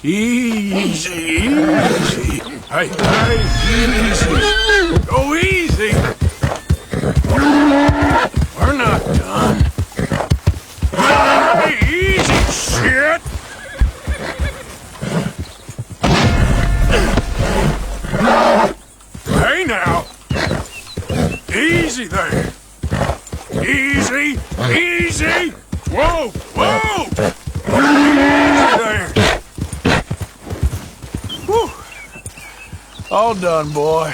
Easy, easy. Hey, easy. Go easy. We're not done. Hey, easy, shit. Hey, now. Easy there. Easy, easy. Whoa, whoa. Easy there. Whew. All done, boy.